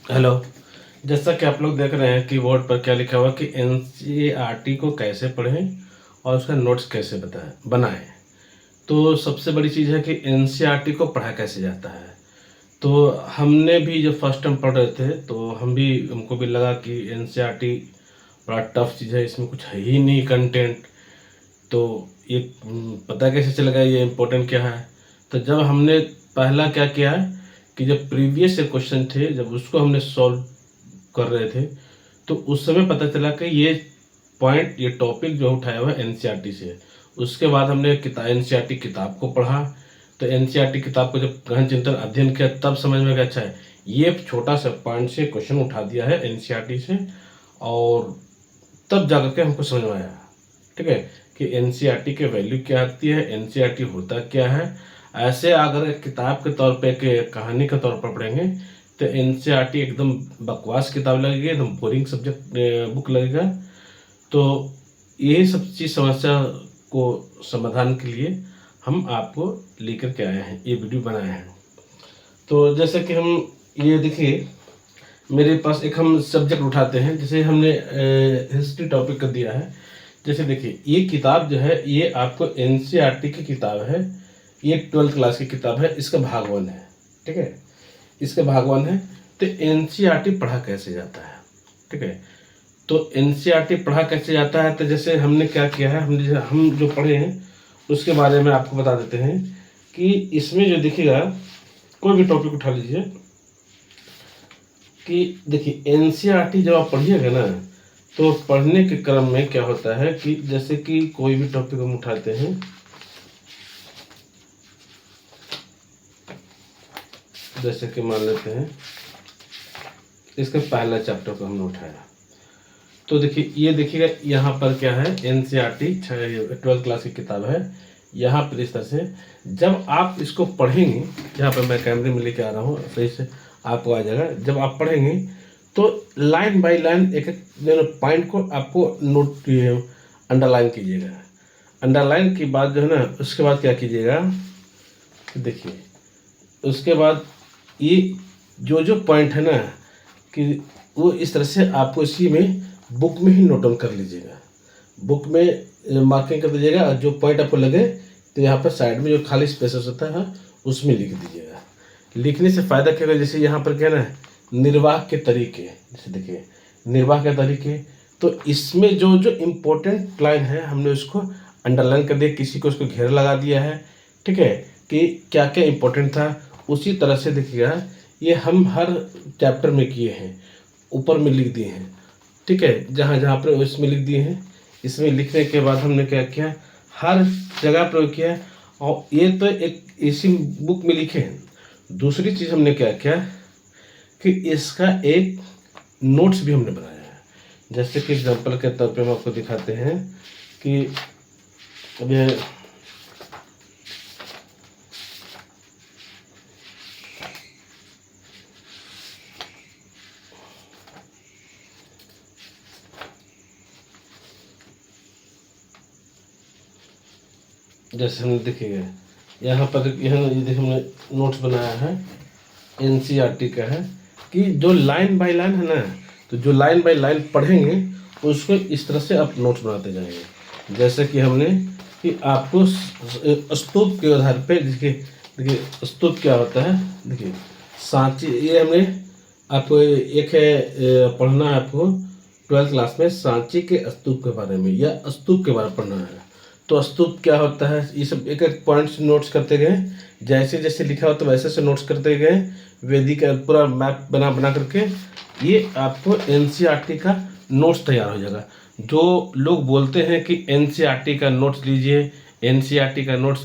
Hello. जैसा कि आप लोग देख रहे हैं कि बोर्ड पर क्या लिखा हुआ कि एनसीईआरटी को कैसे पढ़ें और उसका नोट्स कैसे बनाएं। तो सबसे बड़ी चीज़ है कि एनसीईआरटी को पढ़ा कैसे जाता है। तो हमने भी जब फर्स्ट टाइम पढ़ रहे थे तो हमको भी लगा कि एनसीईआरटी बड़ा टफ चीज़ है, इसमें कुछ है ही नहीं कंटेंट। तो ये पता कैसे चलेगा ये इम्पोर्टेंट क्या है। तो जब हमने पहला क्या किया है कि जब प्रीवियस क्वेश्चन थे जब उसको हमने सॉल्व कर रहे थे तो उस समय पता चला कि ये टॉपिक जो उठाया हुआ है एनसीईआरटी से है। उसके बाद हमने एनसीईआरटी किताब को पढ़ा। तो एनसीईआरटी किताब को जब गहन चिंतन अध्ययन किया तब समझ में आया अच्छा है ये छोटा सा पॉइंट से क्वेश्चन उठा दिया है एनसीईआरटी से। और तब जाकर के हमको समझ में आया, ठीक है, कि एनसीईआरटी के वैल्यू क्या आती है, एनसीईआरटी होता क्या है। ऐसे अगर एक किताब के तौर पे कि कहानी के तौर पर पढ़ेंगे तो एनसीईआरटी एकदम बकवास किताब लगेगी, एकदम बोरिंग सब्जेक्ट बुक लगेगा। तो यही सब चीज़ समस्या को समाधान के लिए हम आपको लेकर के आए हैं, ये वीडियो बनाए हैं। तो जैसे कि हम ये देखिए मेरे पास एक हम सब्जेक्ट उठाते हैं, जैसे हमने हिस्ट्री टॉपिक कर दिया है। जैसे देखिए ये किताब जो है ये आपको एनसीईआरटी की किताब है, ये 12th क्लास की किताब है, इसका भाग 1 है, ठीक है, इसका भाग 1 है। तो एनसीईआरटी पढ़ा कैसे जाता है, ठीक है। तो एनसीईआरटी पढ़ा कैसे जाता है, तो जैसे हमने क्या किया है, हम जो पढ़े हैं उसके बारे में आपको बता देते हैं कि इसमें जो देखिएगा कोई भी टॉपिक उठा लीजिए कि देखिए एनसीईआरटी जब आप पढ़िएगा ना तो पढ़ने के क्रम में क्या होता है कि जैसे कि कोई भी टॉपिक हम उठाते हैं, जैसे कि मान लेते हैं इसका पहला चैप्टर को हमने उठाया। तो देखिए ये देखिएगा यहाँ पर क्या है, एनसीईआरटी 12th क्लास की किताब है। यहाँ पर इस तरह से जब आप इसको पढ़ेंगे, यहाँ पर मैं कैमरे में लेके आ रहा हूँ सही से आपको आ जाएगा। जब आप पढ़ेंगे तो लाइन बाय लाइन एक एक पॉइंट को आपको नोट अंडरलाइन कीजिएगा। अंडरलाइन की बात जो है ना उसके बाद क्या कीजिएगा, देखिए उसके बाद ये जो जो पॉइंट है ना कि वो इस तरह से आपको इसी में बुक में ही नोट डाउन कर लीजिएगा, बुक में मार्किंग कर दीजिएगा। और जो पॉइंट आपको लगे तो यहाँ पर साइड में जो खाली स्पेसेस होता है उसमें लिख दीजिएगा। लिखने से फ़ायदा क्या होगा, जैसे यहाँ पर क्या है ना निर्वाह के तरीके, जैसे देखिए निर्वाह के तरीके, तो इसमें जो जो इम्पोर्टेंट लाइन है हमने उसको अंडरलाइन कर दिया, किसी को उसको घेर लगा दिया है, ठीक है, कि क्या क्या इम्पोर्टेंट था। उसी तरह से देखिएगा ये हम हर चैप्टर में किए हैं, ऊपर में लिख दिए हैं, ठीक है, जहाँ जहाँ पर इसमें लिख दिए हैं। इसमें लिखने के बाद हमने क्या किया, हर जगह प्रयोग किया। और ये तो एक इसी बुक में लिखे हैं। दूसरी चीज़ हमने क्या किया कि इसका एक नोट्स भी हमने बनाया है। जैसे कि एग्जांपल के तौर पे हम आपको दिखाते हैं कि अब ये जैसे हमने देखिएगा यहाँ पर यहाँ ये देखिए हमने नोट्स बनाया है, एनसीईआरटी का है कि जो लाइन बाय लाइन है ना, तो जो लाइन बाय लाइन पढ़ेंगे उसको इस तरह से आप नोट्स बनाते जाएंगे। जैसे कि हमने कि आपको स्तूप के आधार पे देखिए, देखिए स्तूप क्या होता है, देखिए सांची, ये हमने आपको एक है पढ़ना है आपको 12th क्लास में सांची के स्तूप के बारे में या स्तूप के बारे में पढ़ना है। तो स्तूप क्या होता है, ये सब एक एक पॉइंट्स नोट्स करते गए, जैसे जैसे लिखा होता है वैसे से नोट्स करते गए, वैदिक का पूरा मैप बना बना करके ये आपको एनसीईआरटी का नोट्स तैयार हो जाएगा। जो लोग बोलते हैं कि एनसीईआरटी का नोट्स लीजिए, एनसीईआरटी का नोट्स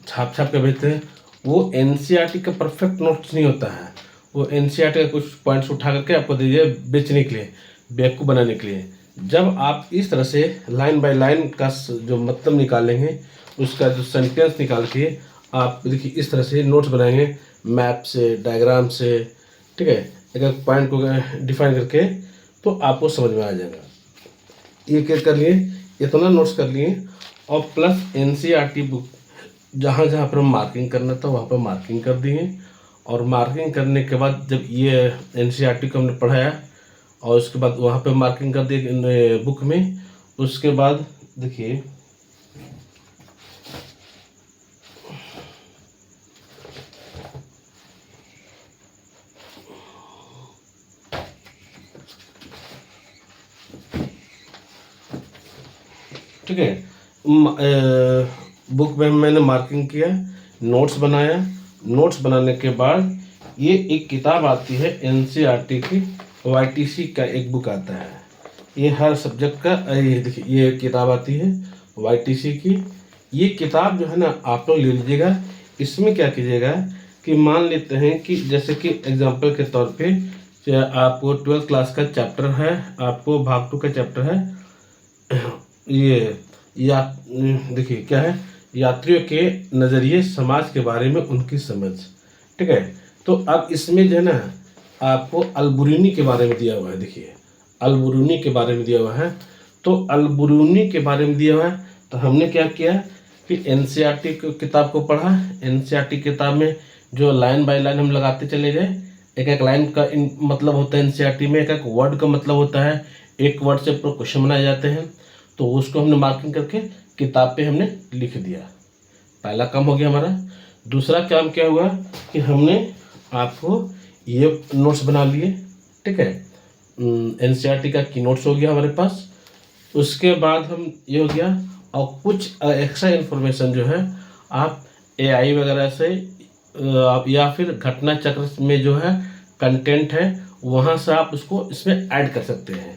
छाप छाप के भेजते हैं, वो एनसीईआरटी का परफेक्ट नोट्स नहीं होता है। वो एनसीईआरटी का कुछ पॉइंट्स उठा करके आपको दीजिए बेचने के लिए, बेवकूफ़ बनाने के लिए। जब आप इस तरह से लाइन बाय लाइन का जो मतलब निकालेंगे, उसका जो सेंटेंस निकाल के आप देखिए इस तरह से नोट्स बनाएंगे, मैप से, डायग्राम से, ठीक है, एक एक पॉइंट को डिफाइन करके, तो आपको समझ में आ जाएगा। ये क्या कर लिए, इतना नोट्स कर लिए और प्लस एनसीईआरटी बुक जहाँ जहाँ पर हम मार्किंग करना था वहाँ पर मार्किंग कर दिए। और मार्किंग करने के बाद जब ये एनसीईआरटी को हमने पढ़ाया और उसके बाद वहाँ पे मार्किंग कर दी बुक में, उसके बाद देखिए ठीक है, बुक में मैंने मार्किंग किया, नोट्स बनाया, नोट्स बनाने के बाद ये एक किताब आती है एनसीईआरटी की, वाईटीसी का एक बुक आता है, ये हर सब्जेक्ट का, ये देखिए ये किताब आती है वाईटीसी की। ये किताब जो है ना आप लोग ले लीजिएगा। इसमें क्या कीजिएगा कि मान लेते हैं कि जैसे कि एग्जांपल के तौर पे आपको 12th क्लास का चैप्टर है, आपको भाग 2 का चैप्टर है, ये या देखिए क्या है, यात्रियों के नज़रिए समाज के बारे में उनकी समझ। ठीक है, तो अब इसमें जो है ना आपको अल-बुरूनी के बारे में दिया हुआ है। देखिए अल-बुरूनी के बारे में दिया हुआ है, तो अल-बुरूनी के बारे में दिया हुआ है, तो हमने क्या किया कि एनसीईआरटी किताब को पढ़ा। एनसीईआरटी किताब में जो लाइन बाय लाइन हम लगाते चले गए, एक एक लाइन का मतलब होता है एनसीईआरटी में, एक एक वर्ड का मतलब होता है, एक वर्ड से पूरा क्वेश्चन बनाए जाते हैं, तो उसको हमने मार्किंग करके किताब पे हमने लिख दिया। पहला काम हो गया हमारा। दूसरा काम क्या हुआ कि हमने आपको ये नोट्स बना लिए। ठीक है, एनसीईआरटी का की नोट्स हो गया हमारे पास। उसके बाद हम ये हो गया, और कुछ एक्स्ट्रा इन्फॉर्मेशन जो है आप एआई वगैरह से आप या फिर घटना चक्र में जो है कंटेंट है वहाँ से आप उसको इसमें ऐड कर सकते हैं।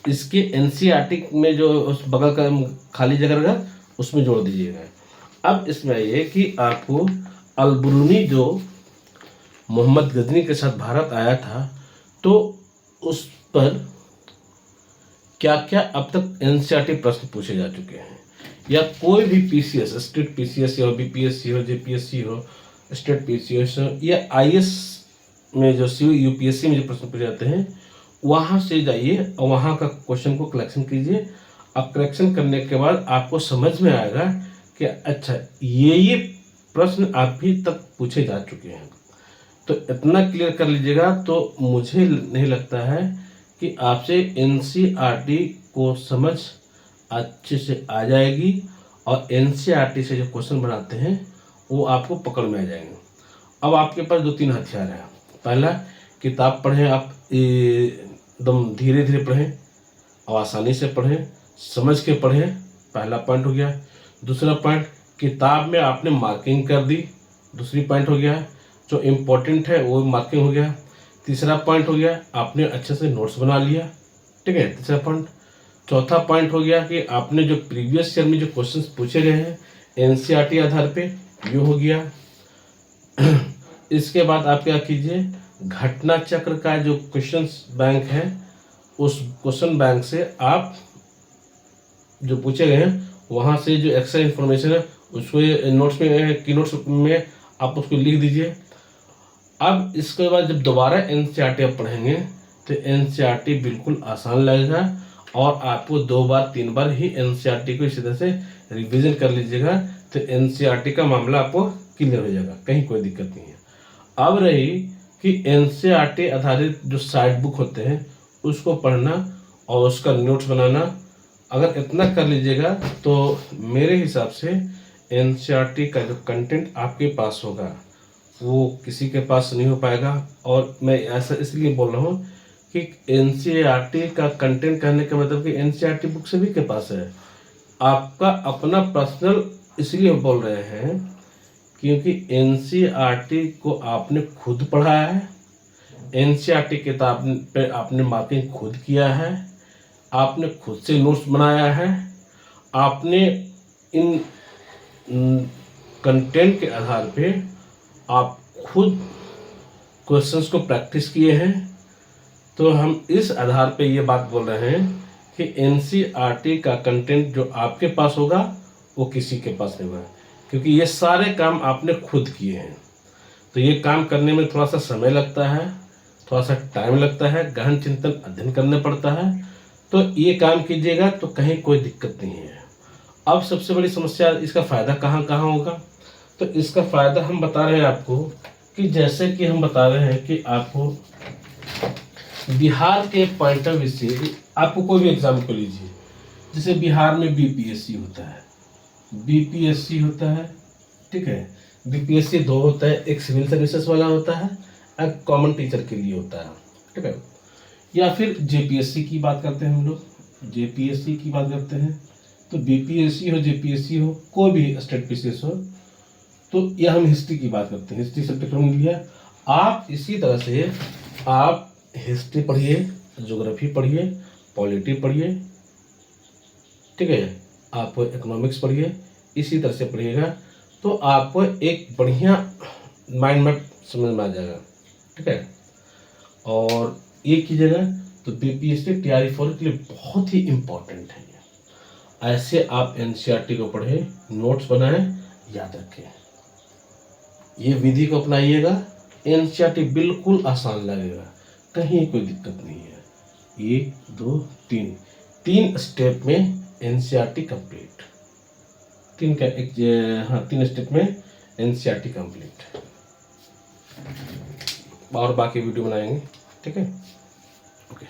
इसके एनसीईआरटी में जो उस बगल का खाली जगह रहेगा उसमें जोड़ दीजिएगा। अब इसमें आइए कि आपको अल-बुरूनी जो मोहम्मद गजनी के साथ भारत आया था, तो उस पर क्या क्या अब तक एनसीईआरटी प्रश्न पूछे जा चुके हैं, या कोई भी पीसीएस, स्टेट पीसीएस हो, बीपीएससी हो, जेपीएससी हो, स्टेट पीसीएस हो, या आईएएस में जो यूपीएससी में जो प्रश्न पूछे जाते हैं, वहाँ से जाइए और वहाँ का क्वेश्चन को कलेक्शन कीजिए। अब कलेक्शन करने के बाद आपको समझ में आएगा कि अच्छा ये प्रश्न अभी तक पूछे जा चुके हैं। तो इतना क्लियर कर लीजिएगा, तो मुझे नहीं लगता है कि आपसे एनसीईआरटी को समझ अच्छे से आ जाएगी, और एनसीईआरटी से जो क्वेश्चन बनाते हैं वो आपको पकड़ में आ जाएंगे। अब आपके पास 2-3 हथियार हैं। पहला, किताब पढ़ें, आप एकदम धीरे धीरे पढ़ें और आसानी से पढ़ें, समझ के पढ़ें, पहला पॉइंट हो गया। दूसरा पॉइंट, किताब में आपने मार्किंग कर दी, दूसरी पॉइंट हो गया, जो इम्पोर्टेंट है वो मार्किंग हो गया। तीसरा पॉइंट हो गया, आपने अच्छे से नोट्स बना लिया। ठीक है, तीसरा पॉइंट। चौथा पॉइंट हो गया कि आपने जो प्रीवियस ईयर में जो क्वेश्चंस पूछे गए हैं एनसीईआरटी आधार पे, ये हो गया। इसके बाद आप क्या कीजिए, घटना चक्र का जो क्वेश्चंस बैंक है उस क्वेश्चन बैंक से आप जो पूछे गए हैं वहाँ से जो एक्स्ट्रा इन्फॉर्मेशन है उसको नोट्स में, की नोट्स में आप उसको लिख दीजिए। अब इसके बाद जब दोबारा एनसीईआरटी आप पढ़ेंगे तो एनसीईआरटी बिल्कुल आसान लगेगा, और आपको 2 बार 3 बार ही एनसीईआरटी को इसी तरह से रिवीजन कर लीजिएगा, तो एनसीईआरटी का मामला आपको क्लियर हो जाएगा, कहीं कोई दिक्कत नहीं है। अब रही कि एनसीईआरटी आधारित जो साइड बुक होते हैं उसको पढ़ना और उसका नोट्स बनाना, अगर इतना कर लीजिएगा तो मेरे हिसाब से एनसीईआरटी का जो कंटेंट आपके पास होगा वो किसी के पास नहीं हो पाएगा। और मैं ऐसा इसलिए बोल रहा हूँ कि एनसीईआरटी का कंटेंट कहने का मतलब कि एनसीईआरटी बुक सभी के पास है, आपका अपना पर्सनल इसलिए बोल रहे हैं क्योंकि एनसीईआरटी को आपने खुद पढ़ा है, एनसीईआरटी किताब पे आपने मार्किंग खुद किया है, आपने खुद से नोट्स बनाया है, आपने इन कंटेंट के आधार पे आप खुद क्वेश्चंस को प्रैक्टिस किए हैं। तो हम इस आधार पे ये बात बोल रहे हैं कि एनसीईआरटी का कंटेंट जो आपके पास होगा वो किसी के पास नहीं होगा, क्योंकि ये सारे काम आपने खुद किए हैं। तो ये काम करने में थोड़ा सा समय लगता है, थोड़ा सा टाइम लगता है, गहन चिंतन अध्ययन करना पड़ता है, तो ये काम कीजिएगा तो कहीं कोई दिक्कत नहीं है। अब सबसे बड़ी समस्या, इसका फ़ायदा कहाँ कहाँ होगा, तो इसका फ़ायदा हम बता रहे हैं आपको कि जैसे कि हम बता रहे हैं कि आपको बिहार के पॉइंट ऑफ व्यू से आपको कोई भी एग्जाम को लीजिए, जैसे बिहार में बीपीएससी होता है, बीपीएससी होता है, ठीक है। बीपीएससी दो होता है, एक सिविल सर्विसेज वाला होता है, एक कॉमन टीचर के लिए होता है, ठीक है। या फिर जेपीएससी की बात करते हैं हम लोग, जेपीएससी की बात करते हैं। तो बीपीएससी हो, जेपीएससी हो, कोई भी स्टेट पीसीएस हो, तो यह हम हिस्ट्री की बात करते हैं, हिस्ट्री सब्जेक्ट हमने लिया। आप इसी तरह से आप हिस्ट्री पढ़िए, ज्योग्राफी पढ़िए, पॉलिटी पढ़िए, ठीक है, आप इकोनॉमिक्स पढ़िए, इसी तरह से पढ़िएगा तो आपको एक बढ़िया माइंड मैप समझ में आ जाएगा, ठीक है। और ये कीजिएगा तो बीपीएससी टीआरई 4 के लिए बहुत ही इम्पोर्टेंट है ये। ऐसे आप एनसीईआरटी को पढ़ें, नोट्स बनाएं, याद रखें, ये विधि को अपनाइएगा, एनसीईआरटी बिल्कुल आसान लगेगा, कहीं कोई दिक्कत नहीं है। 1 2 3 तीन स्टेप में एनसीईआरटी कंप्लीट, तीन स्टेप में एनसीईआरटी कंप्लीट। और बाकी वीडियो बनाएंगे, ठीक है, ओके।